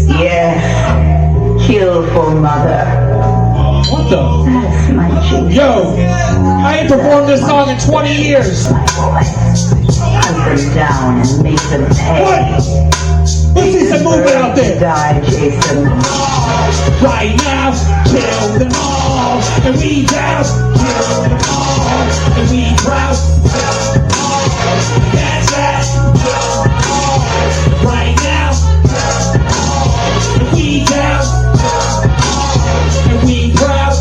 Yes, kill for mother. What the? That's my Jesus. Yo, I ain't performed this song in 20 years. My boys. Hunt them down and make them pay. What? Let's see some movement out there. Die, Jason. Right now, kill them all. And we down, kill them all. And we proud. That's that. Right now, and we down. And we proud.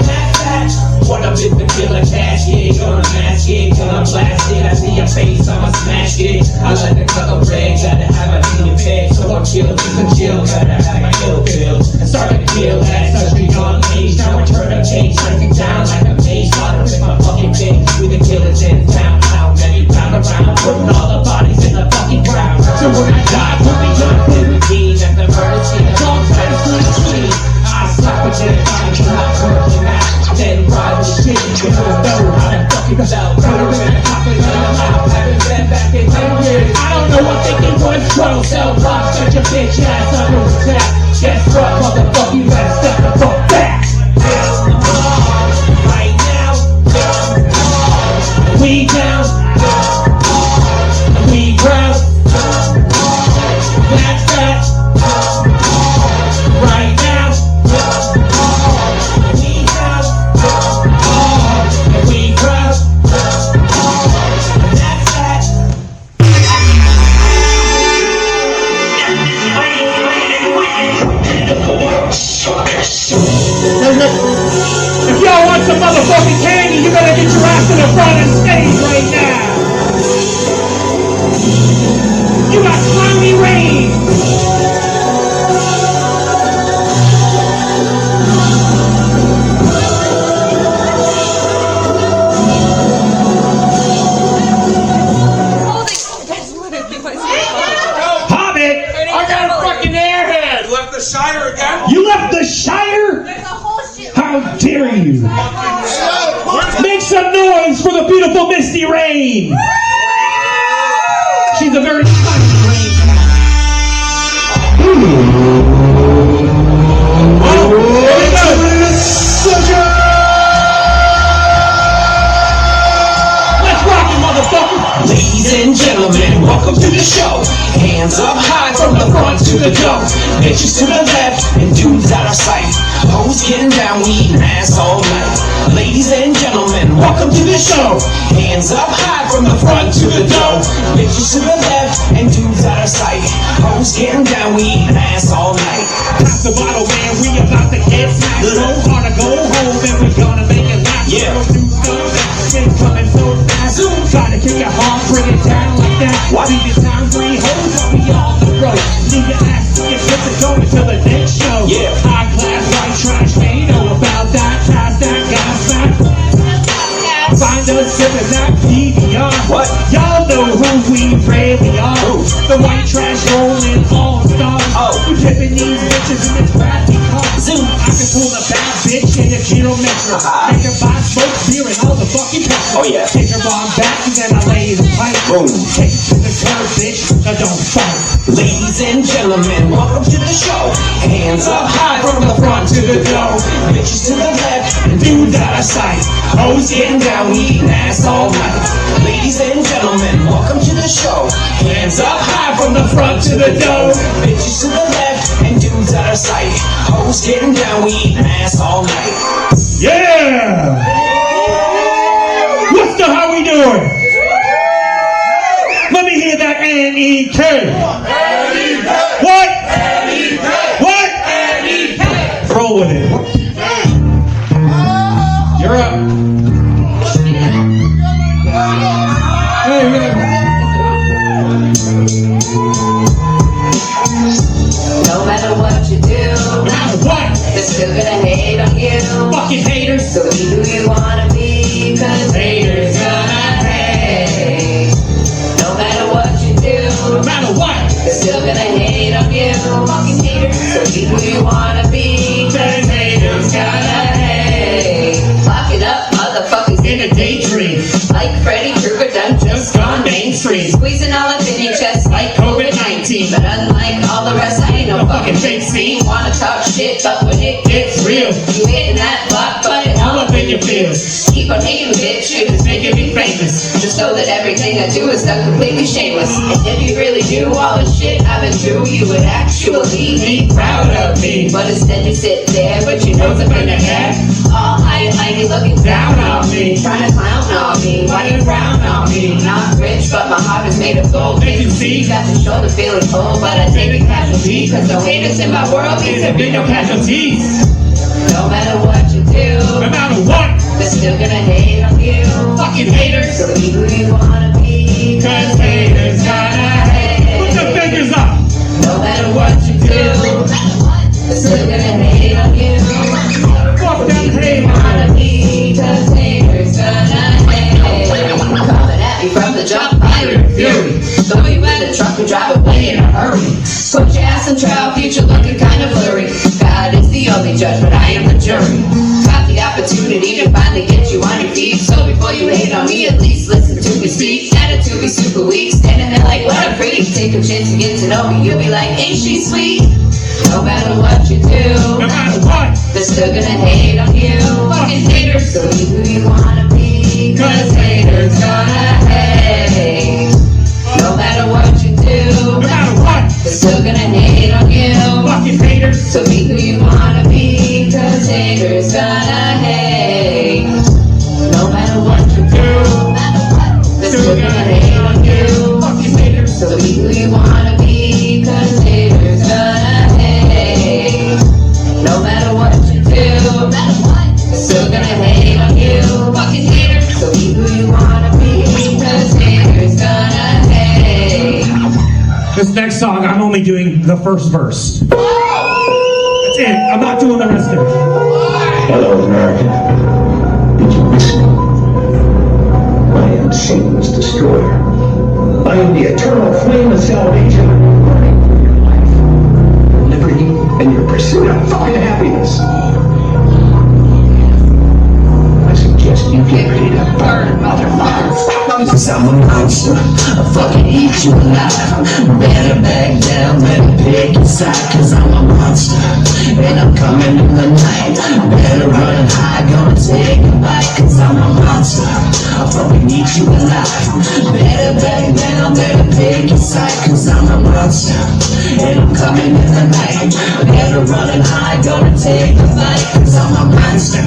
That's that. What up is the killer cash? Yeah, gonna mask it, gonna blast it. I see your face, I'ma smash it. I like the color red, gotta have a in your bed. So I'm chill, just a chill, gotta have my ill pill. And start to kill at such a young age. Now I turn the page, turning down like a page. Slaughter with my fucking thing. We the killers in town, how many pound around. Putting all the bodies in the fucking ground. So when I die, put me up in the routine. At the murder scene, the wrong side is through the screen. I slap a dead body, drop working out. Then ride with shit, you don't know how that fucking goes out. Murder in the coffin, in the mouth. Haven't been back in 10 years. I don't know what thinking was wrong. Cell block, such a bitch ass under attack. Guess what, motherfucker, you better step the fuck back. Right now, we down, we proud. That's that. Right now, we down, we proud. That's that. If y'all want some motherfucking candy, you better get your ass to the front of the stage right now. You got Cloudy Rain. Hobbit, I got a fucking airhead. You left the Shire again? You left the Shire? How dare you? Make some noise for the beautiful Misty Rain. She's a very funny rain. Oh, here we go. Let's rock it, motherfucker. Ladies and gentlemen, welcome to the show. Hands up high from the front to the door. Bitches to the left and dudes out of sight. Hoes getting down, we eating ass all night. Ladies and gentlemen, welcome to the show. Hands up high from the front to the door. Bitches to the left and dudes out of sight. Hoes getting down, we eating ass all night. Pop the bottle, man, we about to get smashed. So hard to go home and we're gonna make it last. Yeah. Don't do stuff, it's coming so fast. Try to kick your heart, bring it down like that. What? Leave your time free, hoes up we on the road. Leave your ass to your kids and go until the next show. Yeah. High class, white trash, they know about that. Pass that, Gaspar. Find us sipping that PBR. What? Y'all know who we really are. Who? The white trash rolling all stars. Oh. We tipping these bitches in this crappy car. Zoom. I can pull a bad bitch in if she don't measure. Make her buy smoke, beer, and all the fucking pepper. Oh, yeah. Take her on back and then I lay the pipe. Boom. Take it to the curb, bitch. Now don't fight. Ladies and gentlemen, welcome to the show. Hands up high from the front to the door. Bitches to the left and dudes out of sight. Hoes getting down, we eating ass all night. Ladies and gentlemen, welcome to the show. Hands up high from the front to the door. Bitches to the left and dudes out of sight. Hoes getting down, we eating ass all night. Yeah! Worcester, how we doing? Let me hear that N-E-K. What? What? Roll with it. You're up. Hey, No matter what you do, no matter what, they're still gonna hate on you. fucking haters. So be who you wanna be, cause haters gonna hate. No matter what you do, No matter what, they're still gonna hate on you. Fucking haters. So be who you wanna be, cause haters gonna hate. Lock it up, motherfuckers in a daydream, like Freddy Krueger done just just gone mainstream. squeezing all up in your chest like COVID-19. team. But unlike all the rest, I ain't no fucking fake scene. Wanna talk shit, but when it gets real, you hitting that block button All up in your feels. Keep on hating, bitch, it's making me famous. Just know that everything I do is done completely shameless. And if you really knew all the shit I've been through, you would actually be proud of me. But instead you sit there, but your nose up in the air, all high and mighty looking down on me, trying to clown on me, running around on me. Not rich, but my heart is made of gold. They can see. Got the shoulder feeling cold, but I take it casualty, cause no haters in my world means there be no casualties. No matter what you do, No matter what, they're still gonna hate on you. fucking haters. So be who you wanna be, Cause haters gonna hate. Put the fingers up. no matter what you do, they're still gonna hate on you. Fuck them Be who you haters. wanna be, cause haters gonna hate. Coming at me from the jump, fire and fury. Throw you in the truck and drive away in a hurry. Put your ass in trial, future looking kinda blurry. God is the only judge, but I am the jury. Got the opportunity to finally get you on your feet. So before you hate on me, at least listen to me speak. Attitude be super weak, standing there like what a freak. Take a chance to get to know me, you'll be like, ain't she sweet? No matter what you do, No matter what, they're still gonna hate on you. fucking haters. So be who you wanna be, cause haters gonna hate. No matter what you do, No matter what, they're still gonna hate on you. fucking haters. So be who you wanna be, cause haters gonna hate. No matter what you do, they're still gonna hate on you. Fucking haters. So be who you wanna be, cause haters gonna hate. No matter what you do, they're still gonna hate on you. Fucking haters. So be who you wanna be, cause haters gonna hate. This next song, I'm only doing the first verse. That's it. I'm not doing the rest of it. Hello, America. Did you miss me? I am Satan's destroyer. I am the eternal flame of salvation, burning for your life, liberty, and your pursuit of fucking happiness. I suggest you get ready to burn, motherfucker. Cause I'm a monster, I'll fucking eat you alive. Better back down, better pick your side. Cause I'm a monster, and I'm coming in the night. Better run and hide, gonna take a bite. Cause I'm a monster, I'll fucking eat you alive. Better back down, better pick your side. Cause I'm a monster, and I'm coming in the night. Better run and hide, gonna take a bite. Cause I'm a monster.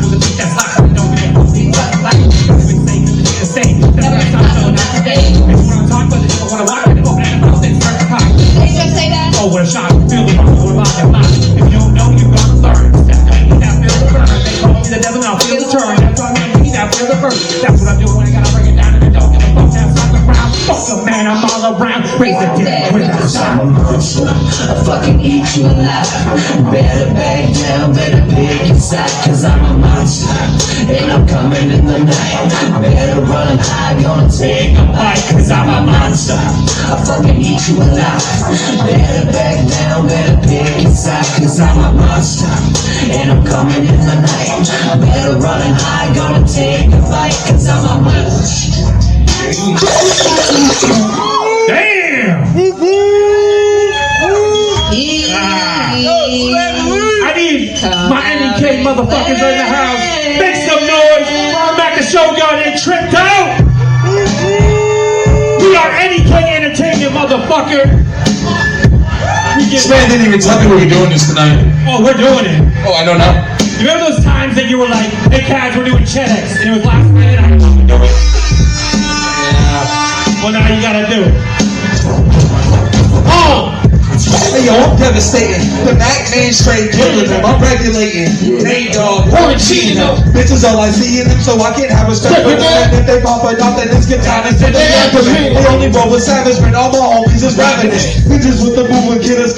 Oh, what a shock. Feel the power about your mind. If you don't know, you're gonna learn. Step back, now feel the burn. They call me the devil, now feel the turn. That's why I'm now feel the burn. That's what I do when I gotta bring it down and I don't give a fuck. That's not the ground. Fuck a man, I'm all around. Raise the dead with a sound. I'm a monster, I'll fucking eat you alive. Better back down, better pick your side. Cause I'm a monster, and I'm coming in the night. Better run and hide, gonna take a bite. Cause I'm a monster, I'll fucking eat you alive. Better back down, better pick your side. Cause I'm a monster, and I'm coming in the night. Better run and hide, gonna take a bite. Cause I'm a monster. Damn! I need my NEK motherfuckers in the house. Make some noise. Ron Mac and Shogun and tripped out. We are NEK Entertainment, motherfucker. This man didn't even tell me we were doing this tonight. Oh, we're doing it. Oh, I know now. You remember those times that you were like, hey, Kaz, we're doing Chedex, and it was last minute, I didn't want to do it. Yeah. Well, now you gotta do it. Oh! Hey, yo, I'm devastating. The Mac man straight killing them. I'm regulating. Hey, dog, quarantining them. Bitches all I see in them, so I can't have respect for them. And if they pop it off, then it's good time and send they after me. They only roll with savage, but all my homies is ravenous. Bitches with the movement, killers,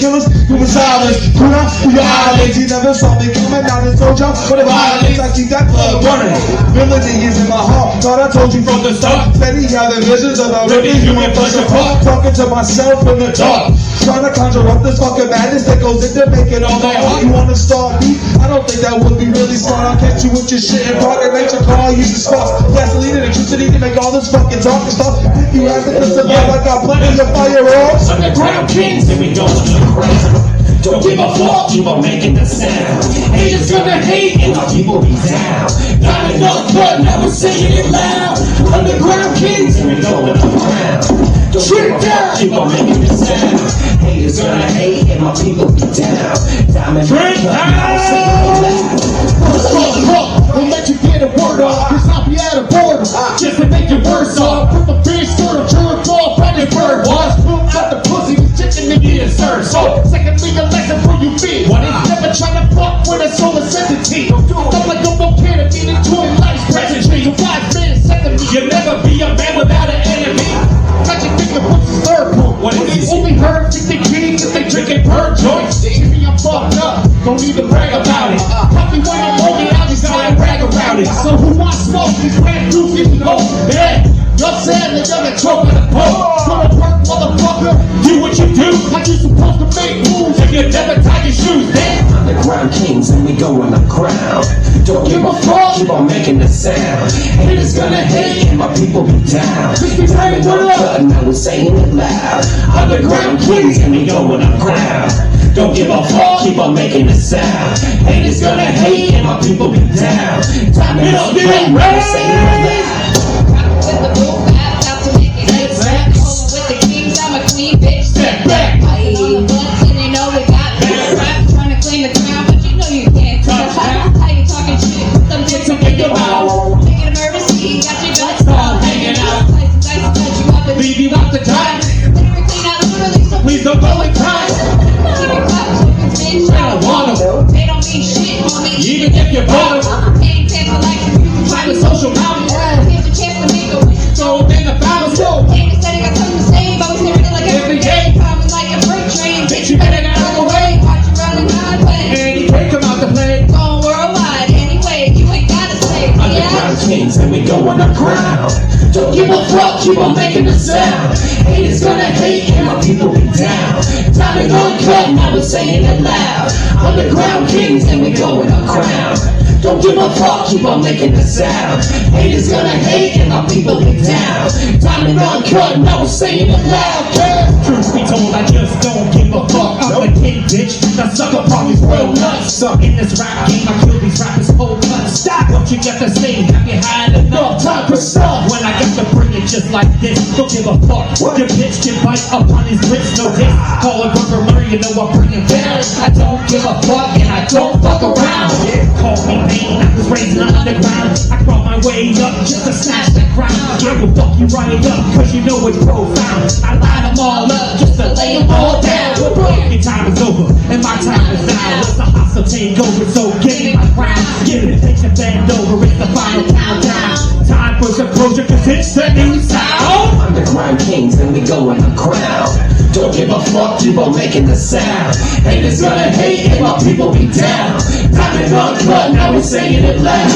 moving silence. Put up your eyelids, you never saw me coming down and told y'all. But if violence, I keep that club running. Villainy is in my heart. Thought I told you from the start. Steady having visions of the living human flesh apart. Talking to myself in the dark. Trying to conjure up this fucking madness that goes into making all my heart. You wanna start me? I don't think that would be really smart. I'll catch you with your shit and park and make your car use the sparks. Gasoline and electricity to make all this fucking talk and stuff. If you have to survive, I got plenty of firearms. Underground kings, and keep on making the sound. Haters gonna hate and my people be down. Diamond uncut, now we're saying it loud. Underground kings and we going around. Don't give a fuck, keep on making the sound. Haters gonna hate and my people be down. Diamond uncut, now we're saying it loud. We'll let you get a word off, cause I'll be at a border. Just to make it worse off, put the fish sort of jerk off, and his bird was. Got the pussy, was chicken to be served. So, second legal lesson for you be. Never tryna fuck with a solar entity. Stuff like a volcano, meaning to a life's presently. You wise man, second me. You'll never be a man without an enemy. Got your finger puts his third point. What is it? Only heard 50 G's if they drinking bird joints. Maybe I'm fucked up, don't need to brag about it. Probably when I'm holding out, just gotta brag around it. So who wants smoke? These brand dudes get to know. Yeah, you're saying that you're the choke of the pole. Go to work, motherfucker. Do what you do. Like you supposed to make moves if you never tie your shoes, man. Underground kings and we going the crown. Don't give a fuck, keep on making the sound. Haters gonna hate and my people be down. Diamond uncut, now we're saying it loud. Underground kings and we going the crown. Don't give a fuck, keep on making the sound. Haters gonna hate and my people be down. Diamond uncut, now we're saying it loud. With the bull bap, out to make it hit back. Rolling with the kings, I'm a queen, bitch. Step back. Fighting on the butts, and you know we got bad rap. Trying to claim the crown, but you know you can't touch that. How you talking shit? Some dicks will get your mouth. Making a murder scene, got your guts all hanging out. Slice and dice, cut you up and Leave you out to die. lyrically, not literally, so Please don't go and cry. keep it clapped, bitch. I don't want them. They don't mean shit, homie. Even if you bought them. Ain't cancel like you Try the social mountain. Here's a chance to make a wish. So then the battle's go. Ain't said I got something to say, but we never like every day. Coming like a freight train. Bitch, you better get out of the way. Watch you running highway. And you can't come out to play. Going worldwide anyway. You ain't gotta say. Underground kings and we going the crown. Don't give a fuck, keep on making the sound. Haters gonna hate and my people be down. Diamond uncut, now we're saying it loud. Underground kings and we going the crown. Don't give a fuck, keep on making the sound. Haters gonna hate and my people be down. Diamond uncut, now we're saying it loud. Yeah. Truth be told, I just don't give a fuck. I'm the king, bitch. The sucker party's real nuts. In this rap game, I kill these rappers whole nuts. Stop what you got to say. Have you had enough time for stuff? When I got to bring it just like this, don't give a fuck. Your bitch can bite up on his lips, no dick. Call it Burger Murray, you know I'm bringing down. I don't give a fuck and I don't fuck around. Call me mean, I was raised underground. I crawl my way up just to snatch the crown. I will fuck you right up, cause you know it's profound. I line them all up just to lay them all down. Your time is over, and my time is now. It's a hostile takeover, so give me my crown. Give it, take the bend over, it's the final countdown. Time for some closure, cause it's the new sound. Underground kings and we going the crown. Don't give a fuck, keep on making the sound. Haters gonna hate and my people be down. Diamond uncut, now we're saying it loud.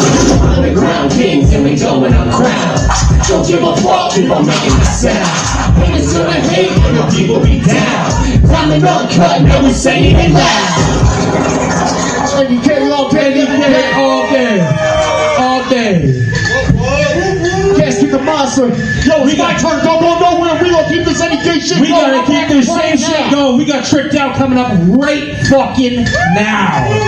Underground kings and we going the crown. Don't give a fuck, keep on making the sound. Haters gonna hate and my people be down. Diamond uncut, now we're saying it loud. And you carry all day, all day, all day. Gaspar the monster. Yo, it's my turn. Don't go nowhere. We gonna keep this any gay shit going. We gotta keep this same shit going. We got Tricked Out coming up right fucking now.